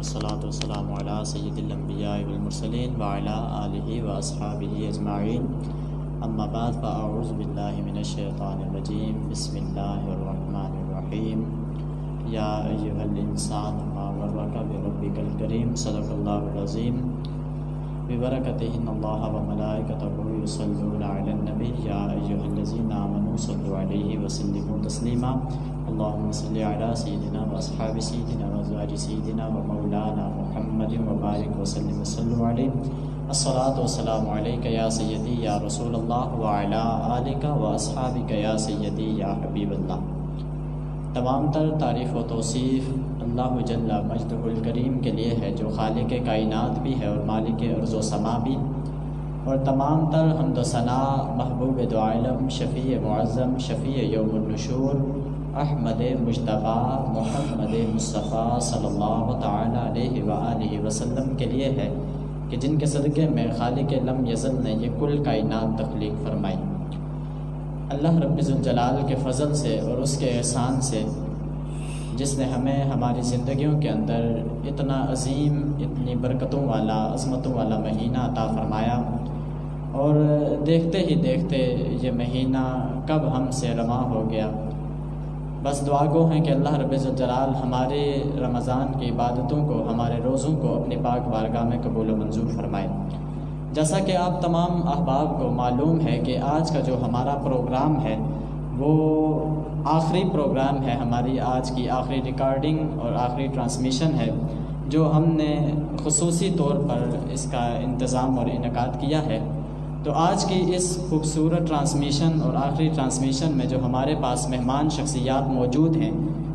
والصلاة والسلام على سید الانبیاء والمرسلین وعلى آلہ واصحابہ اجمعین اما بعد فاعوذ باللہ من الشیطان الرجیم بسم اللہ الرحمن الرحیم یا ایہا الانسان ما غرک بربک الکریم صدق اللہ العظیم ببرکتہ ان اللہ وملائکتہ یصلون علی النبی یا ایہا الذین آمنوا صلوا علیہ وسلموا تسلیما اللهم صل علی سیدنا واصحاب سیدنا وازواج سیدنا ومولانا محمد وبارک وسلم وصلوا علیہ الصلاۃ والسلام علیک یا سیدی یا رسول اللہ وعلی آلک واصحابک یا سیدی یا حبیب اللہ۔ تمام تر تعریف و توصیف اللہ جل مجدہ الکریم کے لیے ہے جو خالق کائنات بھی ہے اور مالک ارض و سما بھی، اور تمام تر حمد و ثنا محبوب دو عالم شفیع معظم شفیع یوم النشور احمد مجتبیٰ محمد مصطفیٰ صلی اللہ تعالی علیہ وآلہ وسلم کے لیے ہے کہ جن کے صدقے میں خالق لم یزل نے یہ کل کائنات تخلیق فرمائی۔ اللہ رب ذوالجلال کے فضل سے اور اس کے احسان سے جس نے ہمیں ہماری زندگیوں کے اندر اتنا عظیم اتنی برکتوں والا عظمتوں والا مہینہ عطا فرمایا، اور دیکھتے ہی دیکھتے یہ مہینہ کب ہم سے رواں ہو گیا۔ بس دعا گو ہیں کہ اللہ رب ذوالجلال ہمارے رمضان کی عبادتوں کو ہمارے روزوں کو اپنی پاک بارگاہ میں قبول و منظور فرمائے۔ جیسا کہ آپ تمام احباب کو معلوم ہے کہ آج کا جو ہمارا پروگرام ہے وہ آخری پروگرام ہے، ہماری آج کی آخری ریکارڈنگ اور آخری ٹرانسمیشن ہے جو ہم نے خصوصی طور پر اس کا انتظام اور انعقاد کیا ہے۔ تو آج کی اس خوبصورت ٹرانسمیشن اور آخری ٹرانسمیشن میں جو ہمارے پاس مہمان شخصیات موجود ہیں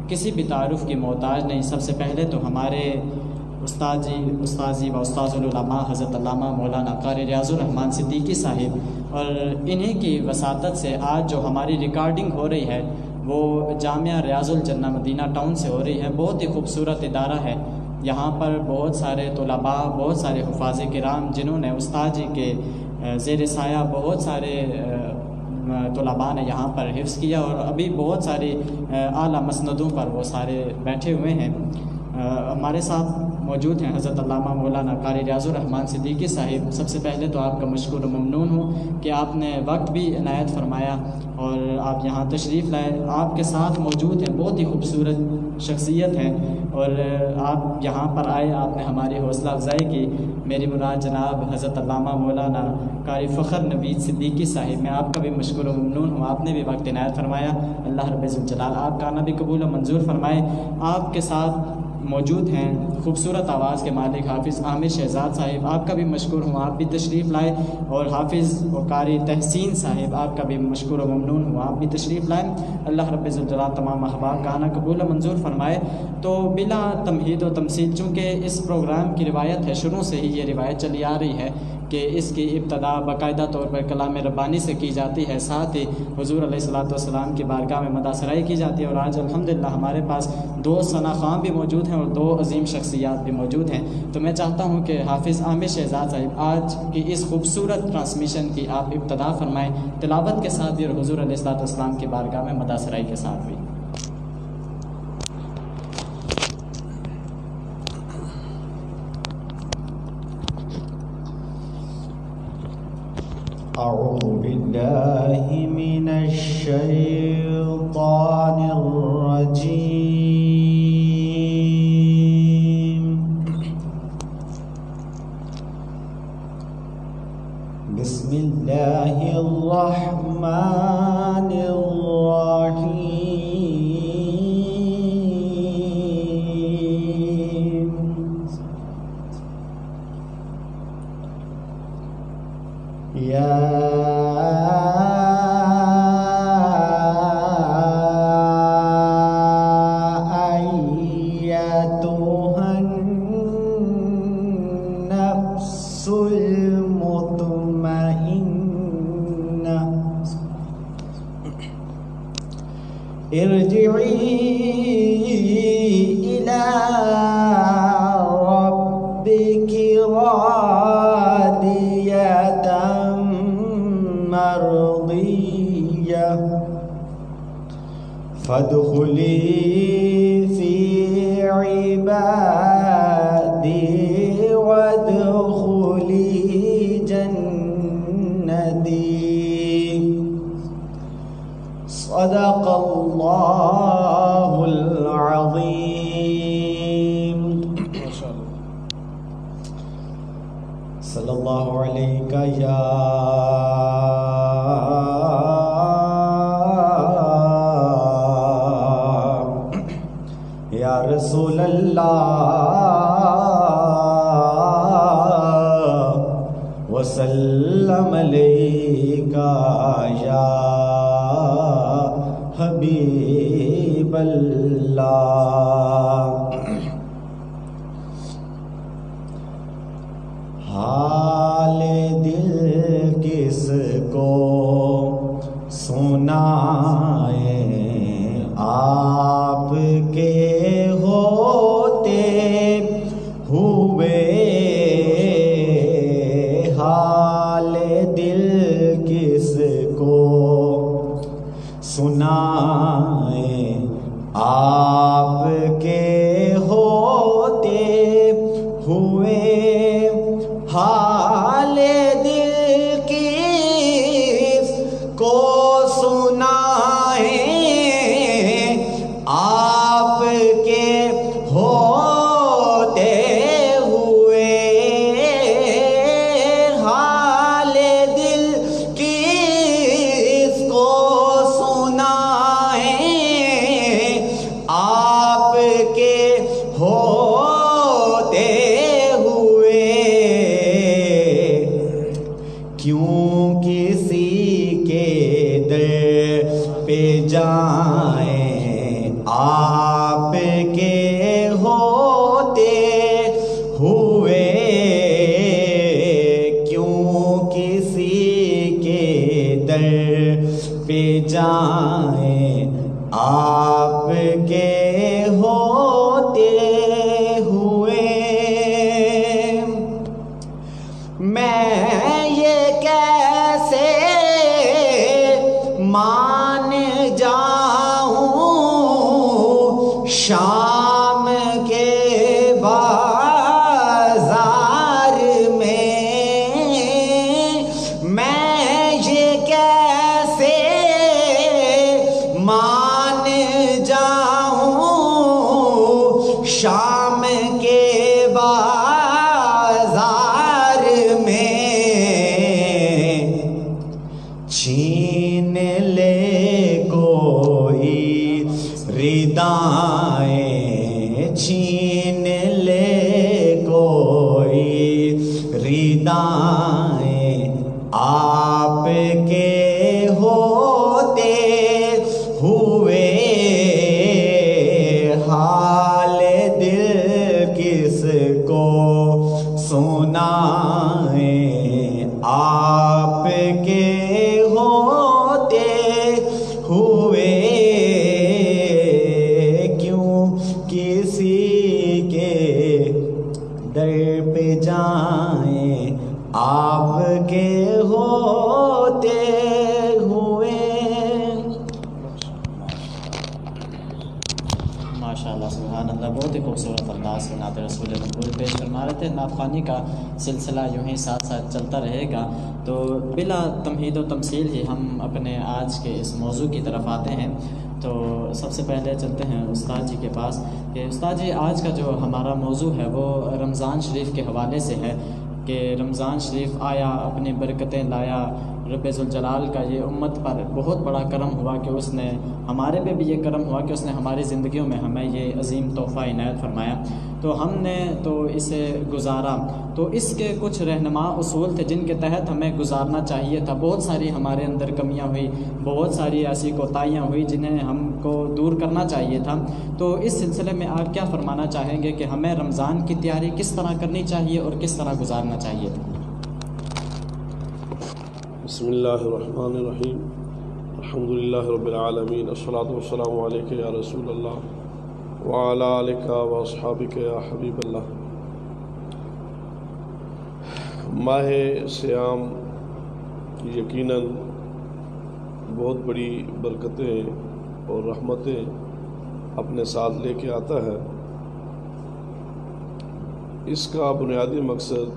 کسی بھی تعارف کی محتاج نہیں۔ سب سے پہلے تو ہمارے استاذی و استاذ العلماء حضرت علامہ مولانا قاری ریاض الرحمن صدیقی صاحب، اور انہیں کی وساطت سے آج جو ہماری ریکارڈنگ ہو رہی ہے وہ جامعہ ریاض الجنہ مدینہ ٹاؤن سے ہو رہی ہے۔ بہت ہی خوبصورت ادارہ ہے، یہاں پر بہت سارے طلباء بہت سارے حفاظ کرام جنہوں نے استاد جی کے زیر سایہ بہت سارے طلباء نے یہاں پر حفظ کیا، اور ابھی بہت ساری اعلیٰ مسندوں پر وہ سارے بیٹھے ہوئے ہیں۔ ہمارے ساتھ موجود ہیں حضرت علامہ مولانا قاری ریاض الرحمن صدیقی صاحب۔ سب سے پہلے تو آپ کا مشکور و ممنون ہوں کہ آپ نے وقت بھی عنایت فرمایا اور آپ یہاں تشریف لائے۔ آپ کے ساتھ موجود ہیں بہت ہی خوبصورت شخصیت ہیں، اور آپ یہاں پر آئے، آپ نے ہماری حوصلہ افزائی کی۔ میری مراد جناب حضرت علامہ مولانا قاری فخر نوید صدیقی صاحب، میں آپ کا بھی مشکور و ممنون ہوں، آپ نے بھی وقت عنایت فرمایا۔ اللہ رب ذوالجلال آپ کا آنا بھی قبول و منظور فرمائے۔ آپ کے ساتھ موجود ہیں خوبصورت آواز کے مالک حافظ عامر شہزاد صاحب، آپ کا بھی مشکور ہوں، آپ بھی تشریف لائے، اور حافظ و قاری تحسین صاحب آپ کا بھی مشکور و ممنون ہوں، آپ بھی تشریف لائیں۔ اللہ رب ذوالجلال تمام احباب کا آنا قبول و منظور فرمائے۔ تو بلا تمہید و تمثیل، چونکہ اس پروگرام کی روایت ہے، شروع سے ہی یہ روایت چلی آ رہی ہے کہ اس کی ابتدا باقاعدہ طور پر کلام ربانی سے کی جاتی ہے، ساتھ ہی حضور علیہ الصلوۃ والسلام کی بارگاہ میں مدح سرائی کی جاتی ہے، اور آج الحمدللہ ہمارے پاس دو ثنا خواں بھی موجود ہیں اور دو عظیم شخصیات بھی موجود ہیں۔ تو میں چاہتا ہوں کہ حافظ عامر شہزاد صاحب آج کی اس خوبصورت ٹرانسمیشن کی آپ ابتدا فرمائیں، تلاوت کے ساتھ بھی اور حضور علیہ الصلوۃ والسلام کی بارگاہ میں مدح سرائی کے ساتھ بھی۔ اعوذ باللہ من الشیطان الرجیم، بسم اللہ الرحمن الرحیم۔ یا ایتھا النفس المطمئنہ ارجعی الی ربک راضیۃ مرضیہ فادخلی فی عبادی يدي وادخلي جنتي. صدق الله العظيم. صلی اللہ علیہ یا رسول اللہ وسلم علیک یا حبیب اللہ. حال دل کس کو سنائیں آپ کے ہوتے ہوئے. حال دل کس کو سنائیں آپ کے ہوتے ہوئے. حال دل کس کو سنائیں آپ کے ہوتے ہوئے. حال دل کس کو سنائیں آپ کے ہوتے ہوئے. کیوں کسی کے در پہ جائیں آپ کے ہوتے ہوئے. کیوں کسی کے در پہ جائیں آپ کے ہوتے ہوئے. میں یہ کیسے مان جاؤں شام کے بازار میں. میں یہ کیسے مان جاؤں شام کے بازار میں. چھین لے کوئی ردائیں چھین لے کوئی ردائیں آپ کے ہوتے ہوئے. حال دل کس کو سنائیں آپ کے ہوتے ہوئے. کیوں کسی کے در پہ جائیں آپ کے ہوتے ہوئے. ماشاءاللہ سبحان اللہ. بہت ہی خوبصورت انداز سے نعت رسول مقبول پیش فرما رہے تھے. نعت خوانی کا سلسلہ یوں ہی ساتھ ساتھ چلتا رہے گا. تو بلا تمہید و تمثیل ہی ہم اپنے آج کے اس موضوع کی طرف آتے ہیں. تو سب سے پہلے چلتے ہیں استاد جی کے پاس کہ استاد جی آج کا جو ہمارا موضوع ہے وہ رمضان شریف کے حوالے سے ہے کہ رمضان شریف آیا اپنی برکتیں لایا. رب ذوالجلال کا یہ امت پر بہت بڑا کرم ہوا کہ اس نے ہمارے پہ بھی یہ کرم ہوا کہ اس نے ہماری زندگیوں میں ہمیں یہ عظیم تحفہ عنایت فرمایا. تو ہم نے تو اسے گزارا. تو اس کے کچھ رہنما اصول تھے جن کے تحت ہمیں گزارنا چاہیے تھا. بہت ساری ہمارے اندر کمیاں ہوئی, بہت ساری ایسی کوتاہیاں ہوئی جنہیں ہم کو دور کرنا چاہیے تھا. تو اس سلسلے میں آپ کیا فرمانا چاہیں گے کہ ہمیں رمضان کی تیاری کس طرح کرنی چاہیے اور کس طرح گزارنا چاہیے تھا؟ بسم اللہ الرحمن الرحیم. الحمد للہ رب العالمین. الصلاۃ والسلام علیک یا رسول اللہ وعلی آلک واصحابک یا حبیب اللہ. ماہ صیام یقیناً بہت بڑی برکتیں اور رحمتیں اپنے ساتھ لے کے آتا ہے. اس کا بنیادی مقصد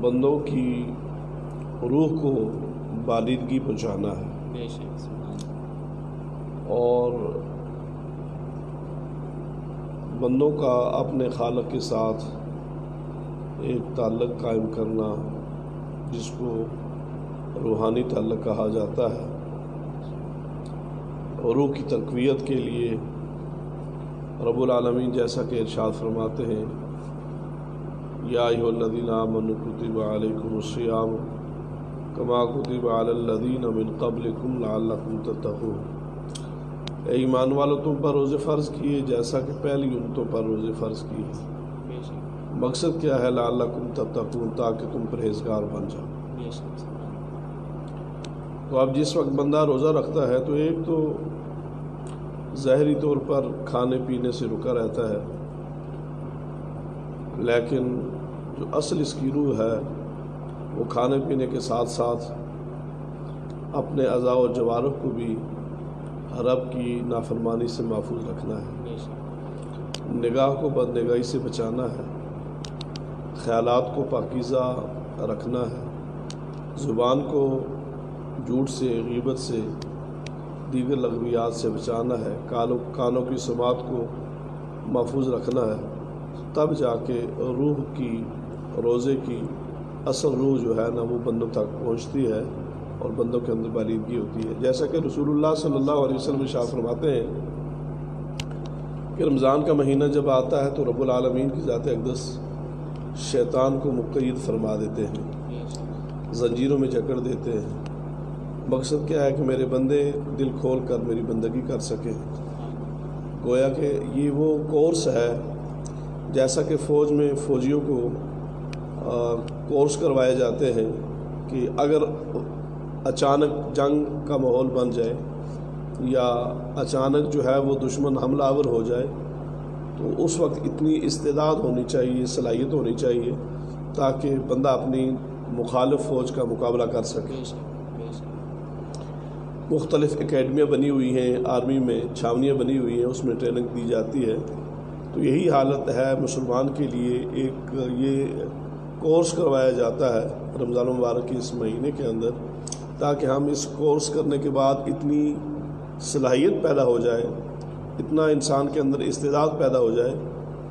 بندوں کی روح کو بالغی پہنچانا ہے بے شک سبحان اللہ۔ اور بندوں کا اپنے خالق کے ساتھ ایک تعلق قائم کرنا، جس کو روحانی تعلق کہا جاتا ہے۔ روح کی تقویت کے لیے رب العالمین جیسا کہ ارشاد فرماتے ہیں، یا ایھا الذین آمنوا کتب علیکم الصیام کما کتب علی الذین من قبلکم لعلکم تتقون۔ اے ایمان والو، تم پر روزے فرض کیے جیسا کہ پہلی امتوں پر روزے فرض کیے۔ بے شک مقصد کیا ہے؟ لعلکم تتقون، تاکہ تم پرہیزگار بن جاؤ۔ بے شک سبحان اللہ۔ تو اب جس وقت بندہ روزہ رکھتا ہے تو ایک تو ظاہری طور پر کھانے پینے سے رکا رہتا ہے، لیکن جو اصل اس کی روح ہے وہ کھانے پینے کے ساتھ ساتھ اپنے اعضاء و جوارح کو بھی رب کی نافرمانی سے محفوظ رکھنا ہے، بے شک نگاہ کو بد نگاہی سے بچانا ہے، خیالات کو پاکیزہ رکھنا ہے، زبان کو جھوٹ سے، غیبت سے، دیگر لغویات سے بچانا ہے، کانوں کی سماعت کو محفوظ رکھنا ہے۔ تب جا کے روح کی، روزے کی اصل روح جو ہے نا وہ بندوں تک پہنچتی ہے اور بندوں کے اندر بالغی ہوتی ہے۔ جیسا کہ رسول اللہ صلی اللہ علیہ وسلم ارشاد فرماتے ہیں کہ رمضان کا مہینہ جب آتا ہے تو رب العالمین کی ذات اقدس شیطان کو مقید فرما دیتے ہیں، بے شک زنجیروں میں جکڑ دیتے ہیں۔ مقصد کیا ہے کہ میرے بندے دل کھول کر میری بندگی کر سکیں۔ گویا کہ یہ وہ کورس ہے، جیسا کہ فوج میں فوجیوں کو کورس کروائے جاتے ہیں کہ اگر اچانک جنگ کا ماحول بن جائے یا اچانک جو ہے وہ دشمن حملہ آور ہو جائے تو اس وقت اتنی استعداد ہونی چاہیے، صلاحیت ہونی چاہیے تاکہ بندہ اپنی مخالف فوج کا مقابلہ کر سکے۔ بے شک بے شک مختلف اکیڈمیاں بنی ہوئی ہیں، آرمی میں چھاونیاں بنی ہوئی ہیں، اس میں ٹریننگ دی جاتی ہے۔ تو یہی حالت ہے مسلمان کے لیے، ایک یہ کورس کروایا جاتا ہے رمضان المبارک کے اس مہینے کے اندر، تاکہ ہم اس کورس کرنے کے بعد اتنی صلاحیت پیدا ہو جائے، اتنا انسان کے اندر استعداد پیدا ہو جائے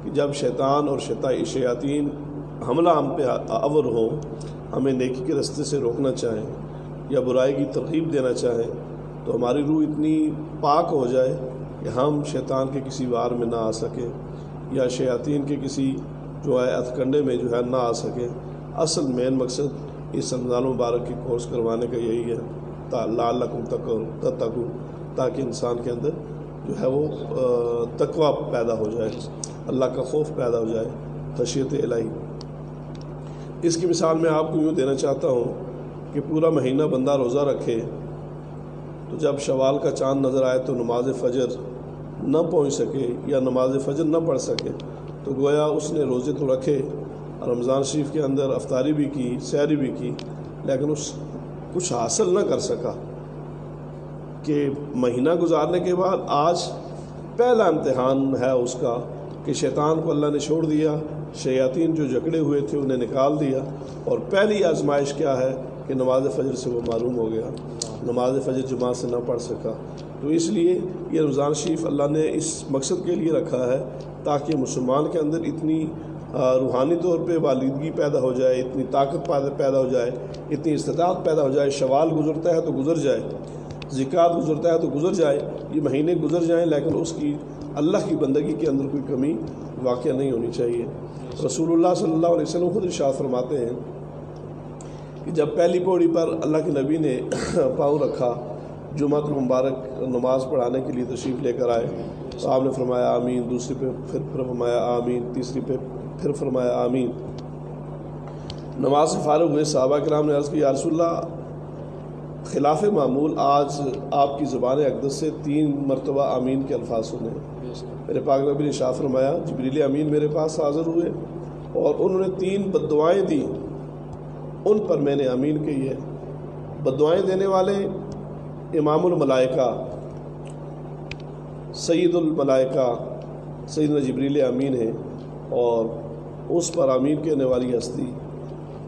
کہ جب شیطان اور شیاطین حملہ ہم پہ آور ہوں، ہمیں نیکی کے راستے سے روکنا چاہیں یا برائی کی ترغیب دینا چاہیں، تو ہماری روح اتنی پاک ہو جائے کہ ہم شیطان کے کسی وار میں نہ آ سکیں یا شیاطین کے کسی جو ہے ہتھ میں جو ہے نہ آ سکیں۔ اصل مین مقصد اس رمضان مبارک کی کورس کروانے کا یہی ہے، لعلکم تتقون، تاکہ انسان کے اندر جو ہے وہ تقوی پیدا ہو جائے، اللہ کا خوف پیدا ہو جائے، خشیت الہی۔ اس کی مثال میں آپ کو یوں دینا چاہتا ہوں کہ پورا مہینہ بندہ روزہ رکھے تو جب شوال کا چاند نظر آئے تو نماز فجر نہ پہنچ سکے یا نماز فجر نہ پڑھ سکے تو گویا اس نے روزے تو رکھے، رمضان شریف کے اندر افطاری بھی کی، سحری بھی کی، لیکن اس کچھ حاصل نہ کر سکا کہ مہینہ گزارنے کے بعد آج پہلا امتحان ہے اس کا کہ شیطان کو اللہ نے چھوڑ دیا، شیاطین جو جکڑے ہوئے تھے انہیں نکال دیا، اور پہلی آزمائش کیا ہے کہ نماز فجر سے وہ معروم ہو گیا، نماز فجر جماعت سے نہ پڑھ سکا۔ تو اس لیے یہ رمضان شریف اللہ نے اس مقصد کے لیے رکھا ہے تاکہ مسلمان کے اندر اتنی روحانی طور پہ بالغی پیدا ہو جائے، اتنی طاقت پیدا ہو جائے، اتنی استطاعت پیدا ہو جائے۔ شوال گزرتا ہے تو گزر جائے، زکوٰۃ گزرتا ہے تو گزر جائے، یہ مہینے گزر جائیں لیکن اس کی اللہ کی بندگی کے اندر کوئی کمی واقع نہیں ہونی چاہیے۔ رسول اللہ صلی اللہ علیہ وسلم خود ارشاد فرماتے ہیں کہ جب پہلی پوڑی پر اللہ کے نبی نے پاؤں رکھا، جمعہ المبارک نماز پڑھانے کے لیے تشریف لے کر آئے تو آپ نے فرمایا آمین، دوسری پہ پھر فرمایا آمین، تیسری پہ پھر فرمایا آمین۔ نماز سے فارغ ہوئے صحابہ کرام نے عرض کی یا رسول اللہ، خلاف معمول آج آپ کی زبان اقدس سے 3 مرتبہ آمین کے الفاظ سنے۔ میرے پاک نبی نے ارشاد فرمایا جبریل امین میرے پاس حاضر ہوئے اور انہوں نے 3 بددعائیں دیں، ان پر میں نے آمین کہی ہے۔ بددعائیں دینے والے امام الملائکہ، سید الملائکہ، سیدنا جبریل امین ہیں اور اس پر امین کہنے والی ہستی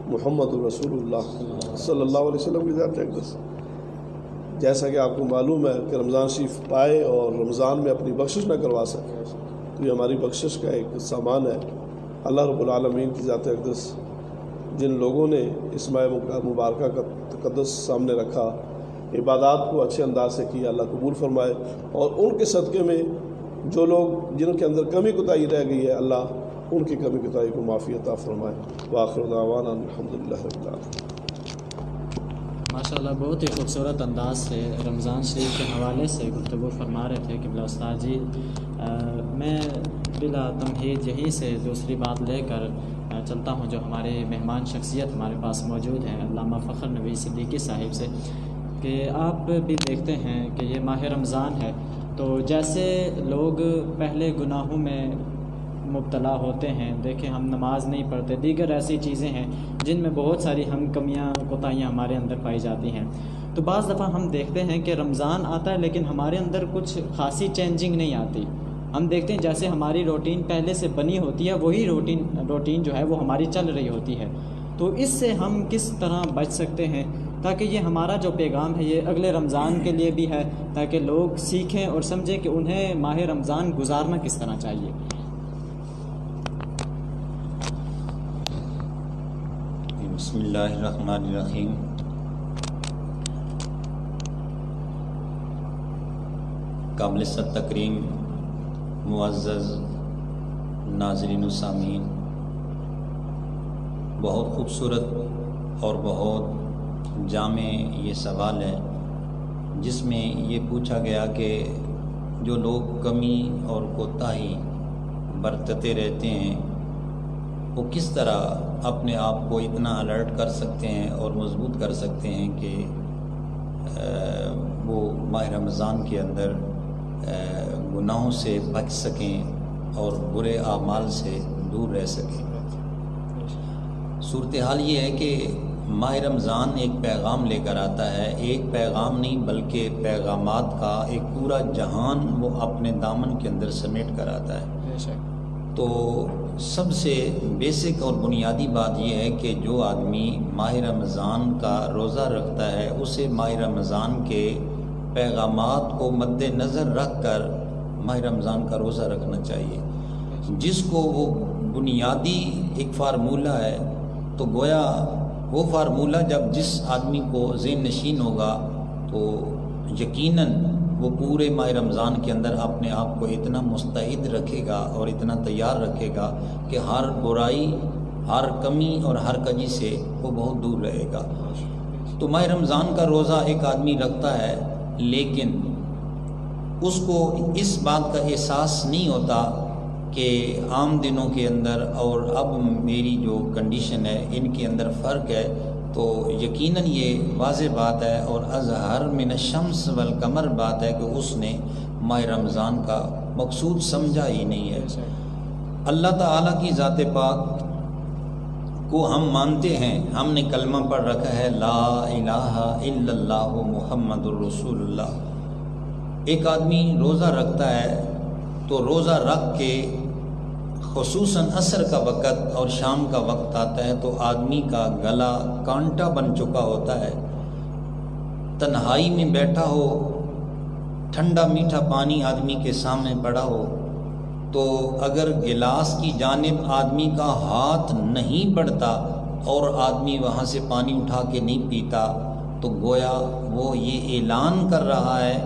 محمد رسول اللہ صلی اللہ علیہ وسلم کی ذات اقدس۔ جیسا کہ آپ کو معلوم ہے کہ رمضان شریف پائے اور رمضان میں اپنی بخشش نہ کروا سکے، تو یہ ہماری بخشش کا ایک سامان ہے۔ اللہ رب العالمین کی ذات اقدس جن لوگوں نے اس ماہ مبارکہ کا تقدس سامنے رکھا، عبادات کو اچھے انداز سے کیا، اللہ قبول فرمائے، اور ان کے صدقے میں جو لوگ جن کے اندر کمی کوتاہی رہ گئی ہے، اللہ ان کی کمی کوتاہی کو معافی عطا فرمائے۔ وآخر دعوانا الحمدللہ رب العالمین۔ ماشاءاللہ بہت ہی خوبصورت انداز سے رمضان شریف کے حوالے سے گفتگو فرما رہے تھے قبلہ استاد جی۔ میں بلا تمہید یہیں سے دوسری بات لے کر چلتا ہوں جو ہمارے مہمان شخصیت ہمارے پاس موجود ہیں علامہ فخر نوید صدیقی صاحب سے، کہ آپ بھی دیکھتے ہیں کہ یہ ماہ رمضان ہے، تو جیسے لوگ پہلے گناہوں میں مبتلا ہوتے ہیں، دیکھیں ہم نماز نہیں پڑھتے، دیگر ایسی چیزیں ہیں جن میں بہت ساری ہم کمیاں کوتاہیاں ہمارے اندر پائی جاتی ہیں، تو بعض دفعہ ہم دیکھتے ہیں کہ رمضان آتا ہے لیکن ہمارے اندر کچھ خاصی چینجنگ نہیں آتی۔ ہم دیکھتے ہیں جیسے ہماری روٹین پہلے سے بنی ہوتی ہے وہی روٹین جو ہے وہ ہماری چل رہی ہوتی ہے، تو اس سے ہم کس طرح بچ سکتے ہیں تاکہ یہ ہمارا جو پیغام ہے یہ اگلے رمضان کے لیے بھی ہے، تاکہ لوگ سیکھیں اور سمجھیں کہ انہیں ماہ رمضان گزارنا کس طرح چاہیے۔ بسم اللہ الرحمن الرحیم۔ قابل تکریم معزز ناظرین و سامعین، بہت خوبصورت اور بہت جامع یہ سوال ہے جس میں یہ پوچھا گیا کہ جو لوگ کمی اور کوتاہی برتتے رہتے ہیں وہ کس طرح اپنے آپ کو اتنا الرٹ کر سکتے ہیں اور مضبوط کر سکتے ہیں کہ وہ ماہ رمضان کے اندر گناہوں سے بچ سکیں اور برے اعمال سے دور رہ سکیں۔ صورتحال یہ ہے کہ ماہ رمضان ایک پیغام لے کر آتا ہے، ایک پیغام نہیں بلکہ پیغامات کا ایک پورا جہان وہ اپنے دامن کے اندر سمیٹ کر آتا ہے۔ تو سب سے بیسک اور بنیادی بات یہ ہے کہ جو آدمی ماہ رمضان کا روزہ رکھتا ہے اسے ماہ رمضان کے پیغامات کو مد نظر رکھ کر ماہ رمضان کا روزہ رکھنا چاہیے، جس کو وہ بنیادی ایک فارمولہ ہے، تو گویا وہ فارمولہ جب جس آدمی کو ذہن نشین ہوگا تو یقیناً وہ پورے ماہ رمضان کے اندر اپنے آپ کو اتنا مستعد رکھے گا اور اتنا تیار رکھے گا کہ ہر برائی، ہر کمی اور ہر کجی سے وہ بہت دور رہے گا۔ تو ماہ رمضان کا روزہ ایک آدمی رکھتا ہے لیکن اس کو اس بات کا احساس نہیں ہوتا کہ عام دنوں کے اندر اور اب میری جو کنڈیشن ہے ان کے اندر فرق ہے، تو یقیناً یہ واضح بات ہے اور اظہر من الشمس والقمر بات ہے کہ اس نے ماہ رمضان کا مقصود سمجھا ہی نہیں ہے۔ اللہ تعالیٰ کی ذات پاک کو ہم مانتے ہیں، ہم نے کلمہ پڑھ رکھا ہے لا الہ الا اللہ محمد الرسول اللہ۔ ایک آدمی روزہ رکھتا ہے تو روزہ رکھ کے خصوصاً عصر کا وقت اور شام کا وقت آتا ہے تو آدمی کا گلا کانٹا بن چکا ہوتا ہے، تنہائی میں بیٹھا ہو، ٹھنڈا میٹھا پانی آدمی کے سامنے پڑا ہو تو اگر گلاس کی جانب آدمی کا ہاتھ نہیں بڑھتا اور آدمی وہاں سے پانی اٹھا کے نہیں پیتا تو گویا وہ یہ اعلان کر رہا ہے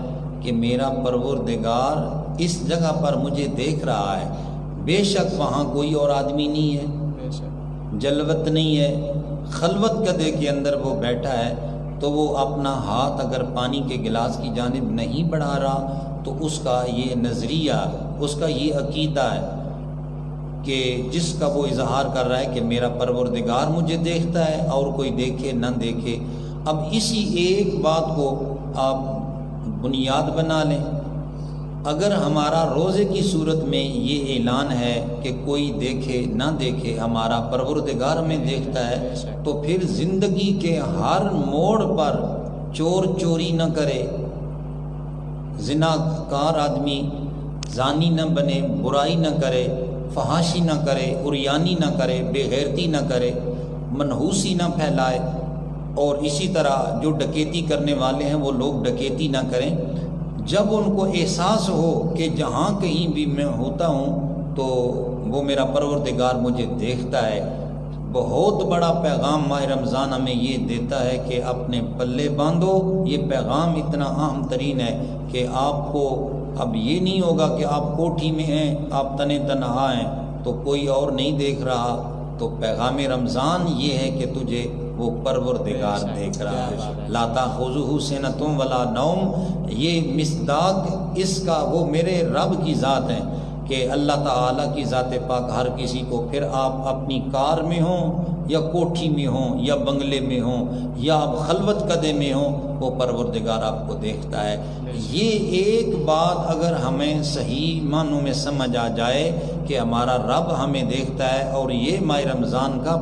کہ میرا پروردگار اس جگہ پر مجھے دیکھ رہا ہے، بے شک وہاں کوئی اور آدمی نہیں ہے، جلوت نہیں ہے، خلوت گدے کے اندر وہ بیٹھا ہے، تو وہ اپنا ہاتھ اگر پانی کے گلاس کی جانب نہیں بڑھا رہا تو اس کا یہ نظریہ، اس کا یہ عقیدہ ہے کہ جس کا وہ اظہار کر رہا ہے کہ میرا پروردگار مجھے دیکھتا ہے اور کوئی دیکھے نہ دیکھے۔ اب اسی ایک بات کو آپ بنیاد بنا لیں، اگر ہمارا روزے کی صورت میں یہ اعلان ہے کہ کوئی دیکھے نہ دیکھے ہمارا پروردگار میں دیکھتا ہے، تو پھر زندگی کے ہر موڑ پر چور چوری نہ کرے، زناکار آدمی زانی نہ بنے، برائی نہ کرے، فحاشی نہ کرے، عریانی نہ کرے، بے غیرتی نہ کرے، منحوسی نہ پھیلائے، اور اسی طرح جو ڈکیتی کرنے والے ہیں وہ لوگ ڈکیتی نہ کریں۔ جب ان کو احساس ہو کہ جہاں کہیں بھی میں ہوتا ہوں تو وہ میرا پروردگار مجھے دیکھتا ہے۔ بہت بڑا پیغام ماہ رمضان ہمیں یہ دیتا ہے کہ اپنے پلے باندھو۔ یہ پیغام اتنا اہم ترین ہے کہ آپ کو اب یہ نہیں ہوگا کہ آپ کوٹھی میں ہیں، آپ تنے تنہا ہیں تو کوئی اور نہیں دیکھ رہا۔ تو پیغام رمضان یہ ہے کہ تجھے وہ پروردگار دیکھ رہا ہے۔ لا تاخذہ سنۃ ولا نوم، یہ مصداق اس کا وہ میرے رب کی ذات ہے کہ اللہ تعالیٰ کی ذات پاک ہر کسی کو، پھر آپ اپنی کار میں ہوں یا کوٹھی میں ہوں یا بنگلے میں ہوں یا آپ خلوت قدے میں ہوں، وہ پروردگار آپ کو دیکھتا ہے۔ یہ ایک بات اگر ہمیں صحیح معنوں میں سمجھ آ جائے کہ ہمارا رب ہمیں دیکھتا ہے، اور یہ ماہ رمضان کا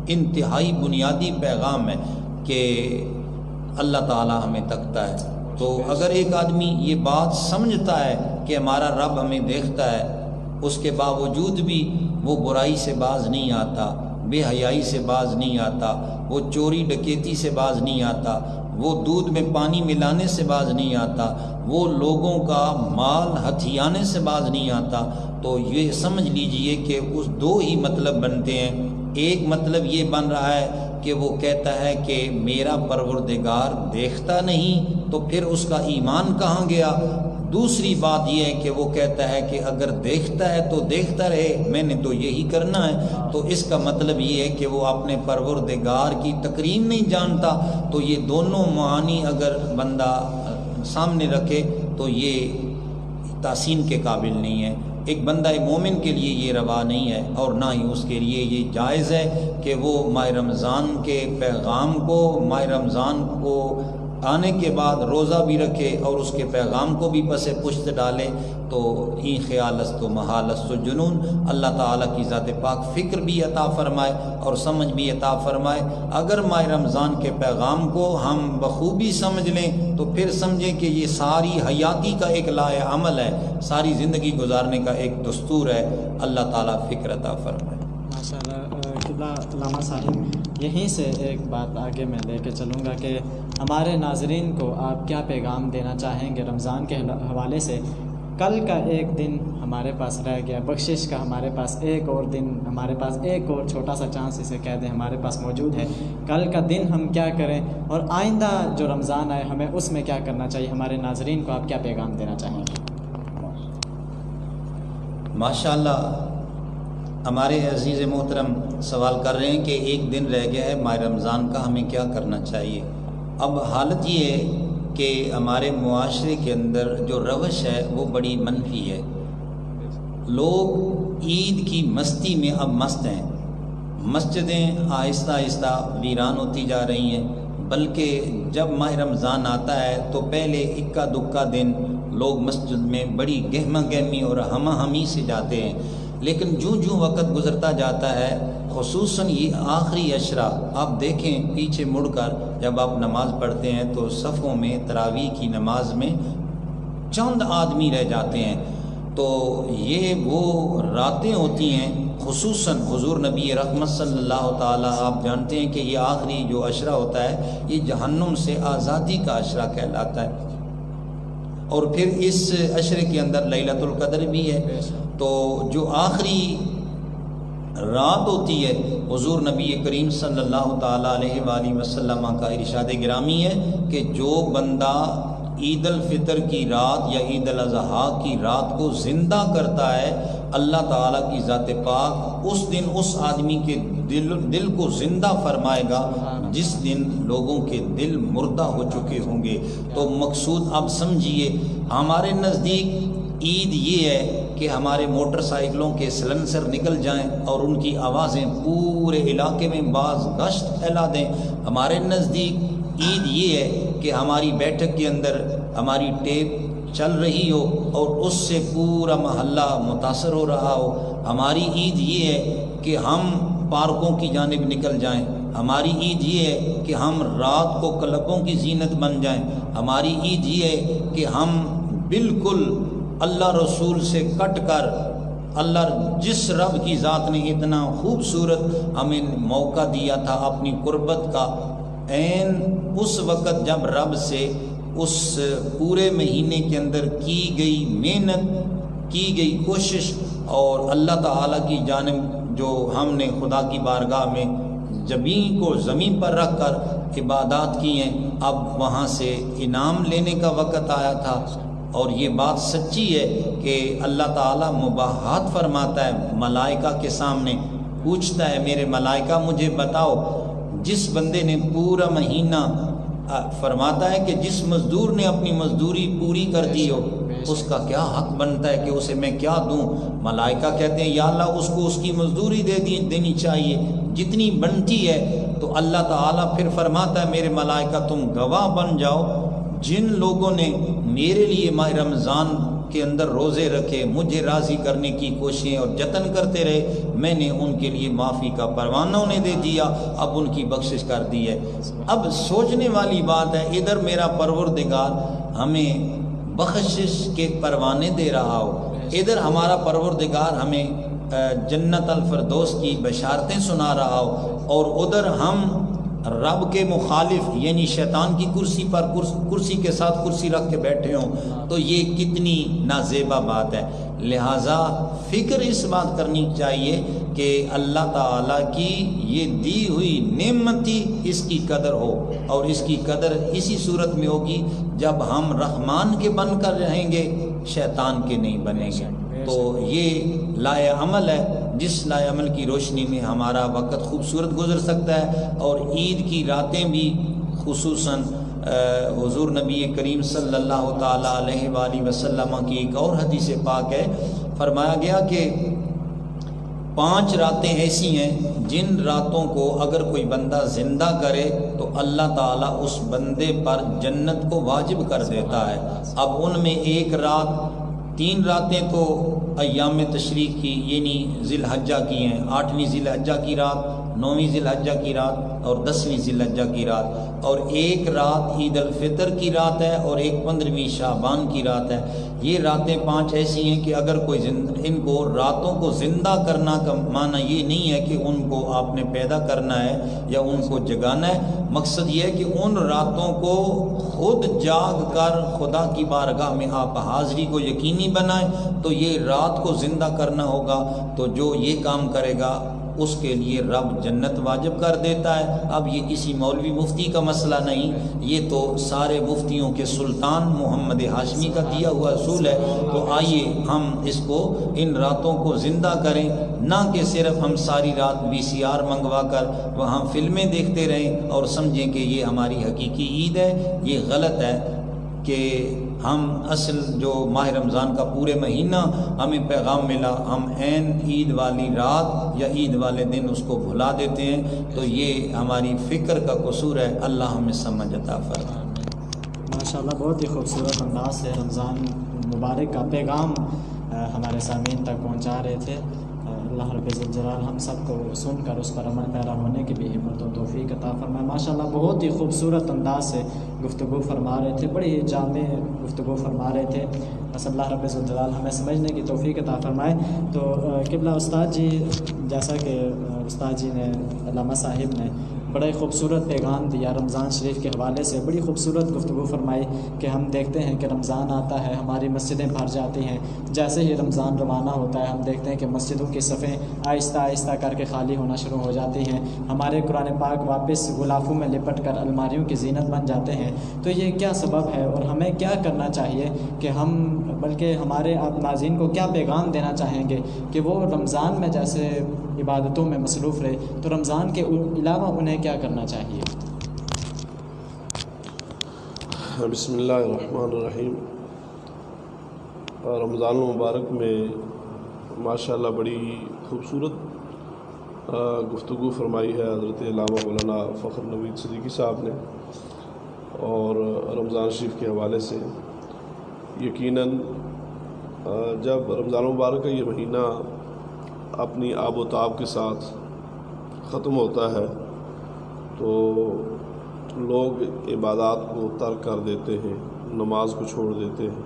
انتہائی بنیادی پیغام ہے کہ اللہ تعالیٰ ہمیں تکتا ہے۔ تو اگر ایک آدمی یہ بات سمجھتا ہے کہ ہمارا رب ہمیں دیکھتا ہے، اس کے باوجود بھی وہ برائی سے باز نہیں آتا، بے حیائی سے باز نہیں آتا، وہ چوری ڈکیتی سے باز نہیں آتا، وہ دودھ میں پانی ملانے سے باز نہیں آتا، وہ لوگوں کا مال ہتھیانے سے باز نہیں آتا، تو یہ سمجھ لیجئے کہ اس دو ہی مطلب بنتے ہیں۔ ایک مطلب یہ بن رہا ہے کہ وہ کہتا ہے کہ میرا پروردگار دیکھتا نہیں، تو پھر اس کا ایمان کہاں گیا؟ دوسری بات یہ ہے کہ وہ کہتا ہے کہ اگر دیکھتا ہے تو دیکھتا رہے، میں نے تو یہی کرنا ہے۔ تو اس کا مطلب یہ ہے کہ وہ اپنے پروردگار کی تکریم نہیں جانتا۔ تو یہ دونوں معانی اگر بندہ سامنے رکھے تو یہ تحسین کے قابل نہیں ہے۔ ایک بندہ مومن کے لیے یہ روا نہیں ہے، اور نہ ہی اس کے لیے یہ جائز ہے کہ وہ ماہ رمضان کے پیغام کو، ماہ رمضان کو آنے کے بعد روزہ بھی رکھے اور اس کے پیغام کو بھی پس پشت ڈالے۔ تو این خیال است و محال است و جنون، اللہ تعالیٰ کی ذات پاک فکر بھی عطا فرمائے اور سمجھ بھی عطا فرمائے۔ اگر ماہ رمضان کے پیغام کو ہم بخوبی سمجھ لیں تو پھر سمجھیں کہ یہ ساری حیاتی کا ایک لائحہ عمل ہے، ساری زندگی گزارنے کا ایک دستور ہے۔ اللہ تعالیٰ فکر عطا فرمائے۔ ماشاءاللہ قبلہ علامہ صاحب، یہیں سے ایک بات آگے میں لے کے چلوں گا کہ ہمارے ناظرین کو آپ کیا پیغام دینا چاہیں گے رمضان کے حوالے سے؟ کل کا ایک دن ہمارے پاس رہ گیا، بخشش کا ہمارے پاس ایک اور دن، ہمارے پاس ایک اور چھوٹا سا چانس اسے کہہ دیں ہمارے پاس موجود ہے۔ کل کا دن ہم کیا کریں، اور آئندہ جو رمضان آئے ہمیں اس میں کیا کرنا چاہیے؟ ہمارے ناظرین کو آپ کیا پیغام دینا چاہیں گے؟ ماشاءاللہ ہمارے عزیز محترم سوال کر رہے ہیں کہ ایک دن رہ گیا ہے ماہ رمضان کا، ہمیں کیا کرنا چاہیے؟ اب حالت یہ ہے کہ ہمارے معاشرے کے اندر جو روش ہے وہ بڑی منفی ہے۔ لوگ عید کی مستی میں اب مست ہیں، مسجدیں آہستہ آہستہ ویران ہوتی جا رہی ہیں، بلکہ جب ماہ رمضان آتا ہے تو پہلے اکا دکا دن لوگ مسجد میں بڑی گہما گہمی اور ہمہ ہمی سے جاتے ہیں، لیکن جوں وقت گزرتا جاتا ہے، خصوصاً یہ آخری عشرہ، آپ دیکھیں پیچھے مڑ کر جب آپ نماز پڑھتے ہیں تو صفوں میں تراویح کی نماز میں چند آدمی رہ جاتے ہیں۔ تو یہ وہ راتیں ہوتی ہیں، خصوصاً حضور نبی رحمت صلی اللہ تعالیٰ، آپ جانتے ہیں کہ یہ آخری جو عشرہ ہوتا ہے یہ جہنم سے آزادی کا عشرہ کہلاتا ہے، اور پھر اس عشرے کے اندر لیلۃ القدر بھی ہے۔ تو جو آخری رات ہوتی ہے، حضور نبی کریم صلی اللہ تعالیٰ علیہ وآلہ وسلم کا ارشاد گرامی ہے کہ جو بندہ عید الفطر کی رات یا عید الاضحیٰ کی رات کو زندہ کرتا ہے، اللہ تعالیٰ کی ذات پاک اس دن اس آدمی کے دل کو زندہ فرمائے گا جس دن لوگوں کے دل مردہ ہو چکے ہوں گے۔ تو مقصود آپ سمجھیے، ہمارے نزدیک عید یہ ہے کہ ہمارے موٹر سائیکلوں کے سلنسر نکل جائیں اور ان کی آوازیں پورے علاقے میں باز گشت پھیلا دیں۔ ہمارے نزدیک عید یہ ہے کہ ہماری بیٹھک کے اندر ہماری ٹیپ چل رہی ہو اور اس سے پورا محلہ متاثر ہو رہا ہو۔ ہماری عید یہ ہے کہ ہم پارکوں کی جانب نکل جائیں۔ ہماری عید یہ ہے کہ ہم رات کو کلبوں کی زینت بن جائیں۔ ہماری عید یہ ہے کہ ہم بالکل اللہ رسول سے کٹ کر اللہ جس رب کی ذات نے اتنا خوبصورت ہمیں موقع دیا تھا اپنی قربت کا، عین اس وقت جب رب سے اس پورے مہینے کے اندر کی گئی محنت، کی گئی کوشش، اور اللہ تعالیٰ کی جانب جو ہم نے خدا کی بارگاہ میں جبین کو زمین پر رکھ کر عبادات کی ہیں، اب وہاں سے انعام لینے کا وقت آیا تھا۔ اور یہ بات سچی ہے کہ اللہ تعالیٰ مباحات فرماتا ہے، ملائکہ کے سامنے پوچھتا ہے، میرے ملائکہ مجھے بتاؤ، جس بندے نے پورا مہینہ، فرماتا ہے کہ جس مزدور نے اپنی مزدوری پوری کر دی ہو اس کا کیا حق بنتا ہے کہ اسے میں کیا دوں؟ ملائکہ کہتے ہیں یا اللہ اس کو اس کی مزدوری دینی چاہیے جتنی بنتی ہے۔ تو اللہ تعالیٰ پھر فرماتا ہے میرے ملائکہ تم گواہ بن جاؤ، جن لوگوں نے میرے لیے ماہ رمضان کے اندر روزے رکھے، مجھے راضی کرنے کی کوششیں اور جتن کرتے رہے، میں نے ان کے لیے معافی کا پروانہ انہیں دے دیا، اب ان کی بخشش کر دی ہے۔ اب سوچنے والی بات ہے، ادھر میرا پروردگار ہمیں بخشش کے پروانے دے رہا ہو، ادھر ہمارا پروردگار ہمیں جنت الفردوس کی بشارتیں سنا رہا ہو، اور ادھر ہم رب کے مخالف یعنی شیطان کی کرسی پر کرسی کے ساتھ کرسی رکھ کے بیٹھے ہوں، تو یہ کتنی نازیبا بات ہے۔ لہٰذا فکر اس بات کرنی چاہیے کہ اللہ تعالیٰ کی یہ دی ہوئی نعمت تھی، اس کی قدر ہو، اور اس کی قدر اسی صورت میں ہوگی جب ہم رحمان کے بن کر رہیں گے، شیطان کے نہیں بنیں گے۔ تو یہ لائے عمل ہے، جس لائے عمل کی روشنی میں ہمارا وقت خوبصورت گزر سکتا ہے۔ اور عید کی راتیں بھی خصوصاً حضور نبی کریم صلی اللہ تعالیٰ علیہ وآلہ وسلم کی ایک اور حدیث پاک ہے، فرمایا گیا کہ 5 راتیں ایسی ہیں جن راتوں کو اگر کوئی بندہ زندہ کرے تو اللہ تعالیٰ اس بندے پر جنت کو واجب کر دیتا ہے۔ اب ان میں ایک رات، 3 راتیں تو ایام تشریق کی یعنی ذی الحجہ کی ہیں، 8ویں ذی الحجہ کی رات، 9ویں ذی الحجہ کی رات اور 10ویں ذی الحجہ کی رات، اور ایک رات عید الفطر کی رات ہے، اور ایک 15ویں شعبان کی رات ہے۔ یہ راتیں 5 ایسی ہیں کہ اگر کوئی ان کو راتوں کو زندہ کرنا کا معنی یہ نہیں ہے کہ ان کو آپ نے پیدا کرنا ہے یا ان کو جگانا ہے، مقصد یہ ہے کہ ان راتوں کو خود جاگ کر خدا کی بارگاہ میں آپ حاضری کو یقینی بنائیں، تو یہ رات کو زندہ کرنا ہوگا۔ تو جو یہ کام کرے گا اس کے لیے رب جنت واجب کر دیتا ہے۔ اب یہ کسی مولوی مفتی کا مسئلہ نہیں، یہ تو سارے مفتیوں کے سلطان محمد ہاشمی کا دیا ہوا اصول ہے۔ تو آئیے ہم اس کو، ان راتوں کو زندہ کریں، نہ کہ صرف ہم ساری رات VCR منگوا کر وہاں فلمیں دیکھتے رہیں اور سمجھیں کہ یہ ہماری حقیقی عید ہے۔ یہ غلط ہے کہ ہم اصل جو ماہ رمضان کا پورے مہینہ ہمیں پیغام ملا، ہم عین عید والی رات یا عید والے دن اس کو بھلا دیتے ہیں، تو یہ ہماری فکر کا قصور ہے۔ اللہ ہمیں سمجھ عطا فرمائے۔ ماشاءاللہ بہت ہی خوبصورت انداز سے رمضان مبارک کا پیغام ہمارے سامعین تک پہنچا رہے تھے۔ اللہ رب الجلال ہم سب کو سن کر اس پر عمل پیرا ہونے کی بھی ہمت و توفیق عطا فرمائے۔ ماشاءاللہ بہت ہی خوبصورت انداز سے گفتگو فرما رہے تھے، بڑی ہی جامع گفتگو فرما رہے تھے، بس اللہ رب الجلال ہمیں سمجھنے کی توفیق عطا فرمائے۔ تو قبلہ استاد جی، جیسا کہ استاد جی نے، علامہ صاحب نے بڑے خوبصورت پیغام دیا رمضان شریف کے حوالے سے، بڑی خوبصورت گفتگو فرمائی کہ ہم دیکھتے ہیں کہ رمضان آتا ہے، ہماری مسجدیں بھر جاتی ہیں، جیسے ہی رمضان روانہ ہوتا ہے ہم دیکھتے ہیں کہ مسجدوں کی صفیں آہستہ آہستہ کر کے خالی ہونا شروع ہو جاتی ہیں، ہمارے قرآن پاک واپس غلافوں میں لپٹ کر الماریوں کی زینت بن جاتے ہیں۔ تو یہ کیا سبب ہے اور ہمیں کیا کرنا چاہیے کہ ہم، بلکہ ہمارے آپ ناظرین کو کیا پیغام دینا چاہیں گے کہ وہ رمضان میں جیسے عبادتوں میں مصروف رہے، تو رمضان کے علاوہ انہیں کیا کرنا چاہیے؟ بسم اللہ الرحمن الرحیم۔ رمضان المبارک میں ماشاءاللہ بڑی خوبصورت گفتگو فرمائی ہے حضرت علامہ مولانا فخر نوید صدیقی صاحب نے، اور رمضان شریف کے حوالے سے یقیناً جب رمضان المبارک کا یہ مہینہ اپنی آب و تاب کے ساتھ ختم ہوتا ہے تو لوگ عبادات کو ترک کر دیتے ہیں، نماز کو چھوڑ دیتے ہیں،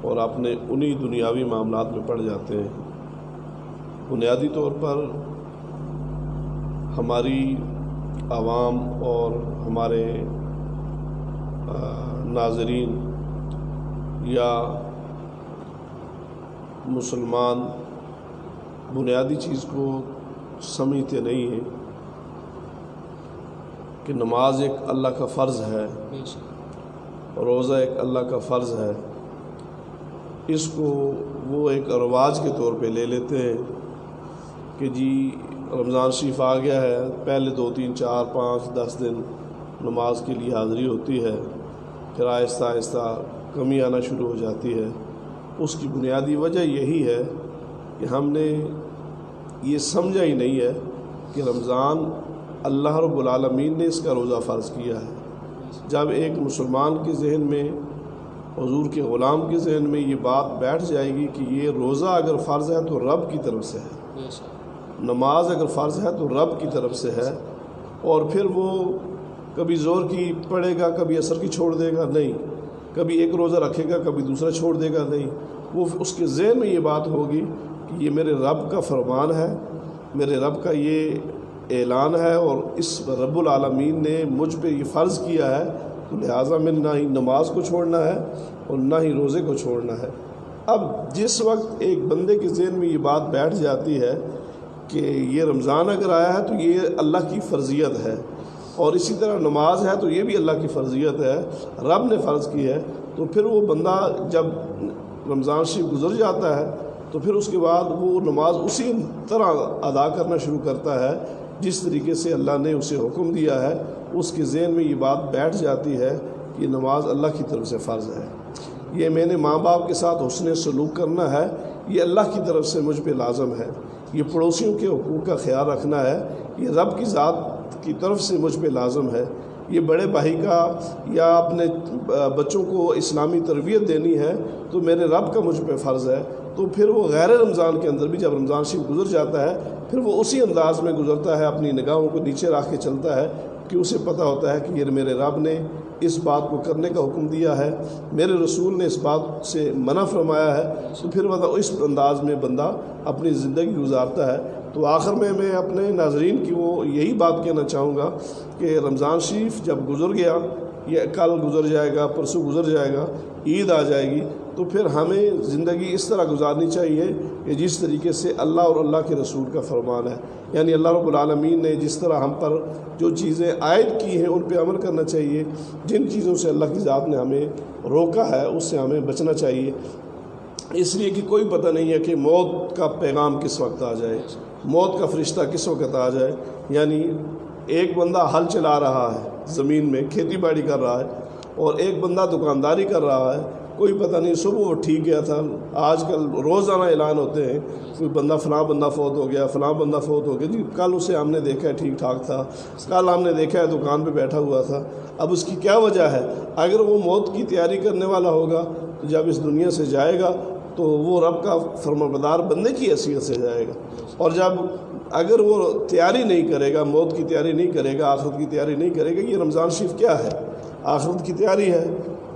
اور اپنے انہی دنیاوی معاملات میں پڑ جاتے ہیں۔ بنیادی طور پر ہماری عوام اور ہمارے ناظرین یا مسلمان بنیادی چیز کو سمجھتے نہیں ہیں کہ نماز ایک اللہ کا فرض ہے، روزہ ایک اللہ کا فرض ہے۔ اس کو وہ ایک رواج کے طور پہ لے لیتے ہیں کہ جی رمضان شریف آ گیا ہے، پہلے 2 3 4 5 10 دن نماز کے لیے حاضری ہوتی ہے، پھر آہستہ آہستہ کمی آنا شروع ہو جاتی ہے۔ اس کی بنیادی وجہ یہی ہے کہ ہم نے یہ سمجھا ہی نہیں ہے کہ رمضان اللہ رب العالمین نے اس کا روزہ فرض کیا ہے۔ جب ایک مسلمان کے ذہن میں، حضور کے غلام کے ذہن میں یہ بات بیٹھ جائے گی کہ یہ روزہ اگر فرض ہے تو رب کی طرف سے ہے، نماز اگر فرض ہے تو رب کی طرف سے ہے، اور پھر وہ کبھی زور کی پڑھے گا، کبھی عصر کی چھوڑ دے گا نہیں، کبھی ایک روزہ رکھے گا کبھی دوسرا چھوڑ دے گا نہیں، وہ اس کے ذہن میں یہ بات ہوگی کہ یہ میرے رب کا فرمان ہے، میرے رب کا یہ اعلان ہے، اور اس رب العالمین نے مجھ پہ یہ فرض کیا ہے، تو لہٰذا میں نہ ہی نماز کو چھوڑنا ہے اور نہ ہی روزے کو چھوڑنا ہے۔ اب جس وقت ایک بندے کے ذہن میں یہ بات بیٹھ جاتی ہے کہ یہ رمضان اگر آیا ہے تو یہ اللہ کی فرضیت ہے، اور اسی طرح نماز ہے تو یہ بھی اللہ کی فرضیت ہے، رب نے فرض کی ہے، تو پھر وہ بندہ جب رمضان شریف گزر جاتا ہے تو پھر اس کے بعد وہ نماز اسی طرح ادا کرنا شروع کرتا ہے جس طریقے سے اللہ نے اسے حکم دیا ہے۔ اس کے ذہن میں یہ بات بیٹھ جاتی ہے کہ نماز اللہ کی طرف سے فرض ہے، یہ میں نے ماں باپ کے ساتھ حسن سلوک کرنا ہے، یہ اللہ کی طرف سے مجھ پہ لازم ہے، یہ پڑوسیوں کے حقوق کا خیال رکھنا ہے، یہ رب کی ذات کی طرف سے مجھ پہ لازم ہے، یہ بڑے بھائی کا یا اپنے بچوں کو اسلامی تربیت دینی ہے تو میرے رب کا مجھ پہ فرض ہے۔ تو پھر وہ غیر رمضان کے اندر بھی جب رمضان شریف گزر جاتا ہے پھر وہ اسی انداز میں گزرتا ہے، اپنی نگاہوں کو نیچے رکھ کے چلتا ہے کہ اسے پتہ ہوتا ہے کہ یہ میرے رب نے اس بات کو کرنے کا حکم دیا ہے، میرے رسول نے اس بات سے منع فرمایا ہے، تو پھر اس انداز میں بندہ اپنی زندگی گزارتا ہے۔ تو آخر میں اپنے ناظرین کی وہ یہی بات کہنا چاہوں گا کہ رمضان شریف جب گزر گیا، یہ کل گزر جائے گا، پرسوں گزر جائے گا، عید آ جائے گی، تو پھر ہمیں زندگی اس طرح گزارنی چاہیے کہ جس طریقے سے اللہ اور اللہ کے رسول کا فرمان ہے، یعنی اللہ رب العالمین نے جس طرح ہم پر جو چیزیں عائد کی ہیں ان پہ عمل کرنا چاہیے، جن چیزوں سے اللہ کی ذات نے ہمیں روکا ہے اس سے ہمیں بچنا چاہیے، اس لیے کہ کوئی پتہ نہیں ہے کہ موت کا پیغام کس وقت آ جائے، موت کا فرشتہ کس وقت آ جائے۔ یعنی ایک بندہ ہل چلا رہا ہے، زمین میں کھیتی باڑی کر رہا ہے، اور ایک بندہ دکانداری کر رہا ہے، کوئی پتہ نہیں صبح وہ ٹھیک گیا تھا، آج کل روزانہ اعلان ہوتے ہیں کوئی بندہ فلاں بندہ فوت ہو گیا، فلاں بندہ فوت ہو گیا، جی کل اسے ہم نے دیکھا ہے ٹھیک ٹھاک تھا، کل ہم نے دیکھا ہے دکان پہ بیٹھا ہوا تھا۔ اب اس کی کیا وجہ ہے؟ اگر وہ موت کی تیاری کرنے والا ہوگا تو جب اس دنیا سے جائے گا تو وہ رب کا فرمانبردار بندے کی حیثیت سے جائے گا، اور جب اگر وہ تیاری نہیں کرے گا، موت کی تیاری نہیں کرے گا، آخرت کی تیاری نہیں کرے گا، یہ رمضان شریف کیا ہے؟ آخرت کی تیاری ہے۔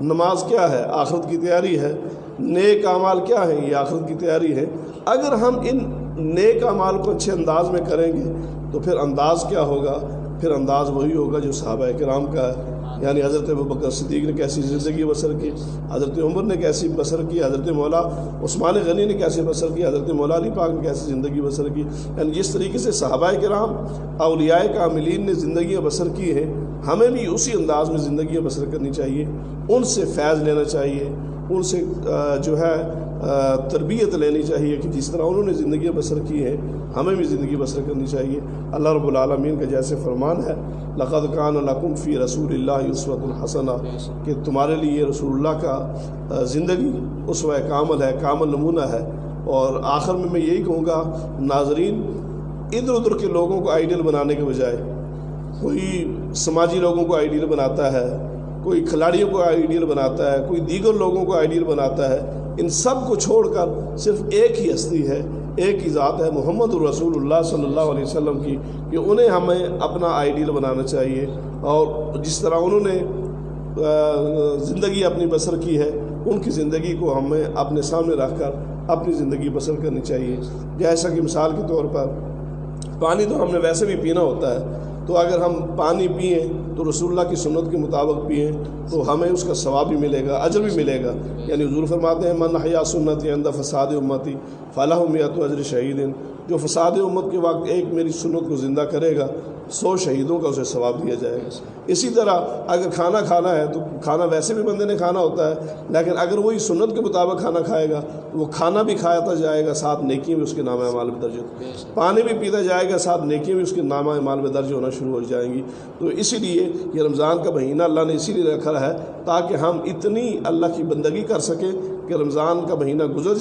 نماز کیا ہے؟ آخرت کی تیاری ہے۔ نیک اعمال کیا ہیں؟ یہ آخرت کی تیاری ہے۔ اگر ہم ان نیک اعمال کو اچھے انداز میں کریں گے تو پھر انداز کیا ہوگا؟ پھر انداز وہی ہوگا جو صحابہ کرام کا ہے، یعنی حضرت ابوبکر صدیق نے کیسی زندگی بسر کی، حضرت عمر نے کیسی بسر کی، حضرت مولا عثمان غنی نے کیسے بسر کی، حضرت مولا علی پاک نے کیسی زندگی بسر کی، یعنی جس طریقے سے صحابہ کرام اولیاء کاملین نے زندگیاں بسر کی ہیں، ہمیں بھی اسی انداز میں زندگیاں بسر کرنی چاہیے، ان سے فیض لینا چاہیے، ان سے جو ہے تربیت لینی چاہیے کہ جس طرح انہوں نے زندگیاں بسر کی ہیں ہمیں بھی زندگی بسر کرنی چاہیے۔ اللہ رب العالمین کا جیسے فرمان ہے لَقَدْ كَانَ لَكُمْ فِي رَسُولِ اللَّهِ أُسْوَةٌ حَسَنَةٌ، کہ تمہارے لیے رسول اللہ کا زندگی اسوہ کامل ہے، کامل نمونہ ہے۔ اور آخر میں یہی کہوں گا ناظرین، ادھر ادھر کے لوگوں کو آئیڈیل بنانے کے بجائے، کوئی سماجی لوگوں کو آئیڈیل بناتا ہے، کوئی کھلاڑیوں کو آئیڈیل بناتا ہے، کوئی دیگر لوگوں کو آئیڈیل بناتا ہے، ان سب کو چھوڑ کر صرف ایک ہی ہستی ہے، ایک ہی ذات ہے محمد الرسول اللہ صلی اللہ علیہ وسلم کی، کہ انہیں ہمیں اپنا آئیڈیل بنانا چاہیے، اور جس طرح انہوں نے زندگی اپنی بسر کی ہے ان کی زندگی کو ہمیں اپنے سامنے رکھ کر اپنی زندگی بسر کرنی چاہیے. جیسا کہ مثال کے طور پر پانی تو ہم نے ویسے بھی پینا ہوتا ہے، تو اگر ہم پانی پئیں تو رسول اللہ کی سنت کے مطابق پئیں تو ہمیں اس کا ثواب بھی ملے گا، اجر بھی ملے گا. یعنی حضور فرماتے ہیں من احیا سنتی عند فساد امتی فلہ مئۃ اجر شہید، جو فساد امت کے وقت ایک میری سنت کو زندہ کرے گا 100 شہیدوں کا اسے ثواب دیا جائے گا. اسی طرح اگر کھانا کھانا ہے تو کھانا ویسے بھی بندے نے کھانا ہوتا ہے، لیکن اگر وہی سنت کے مطابق کھانا کھائے گا تو وہ کھانا بھی کھاتا جائے گا، ساتھ نیکی بھی اس کے نامہ اعمال میں درج ہوتی ہے. پانی بھی پیتا جائے گا، ساتھ نیکی بھی اس کے نامہ اعمال میں درج ہونا شروع ہو جائیں گی. تو اسی لیے یہ رمضان کا مہینہ اللہ نے اسی لیے رکھا ہے تاکہ ہم اتنی اللہ کی بندگی کر سکیں کہ رمضان کا مہینہ گزر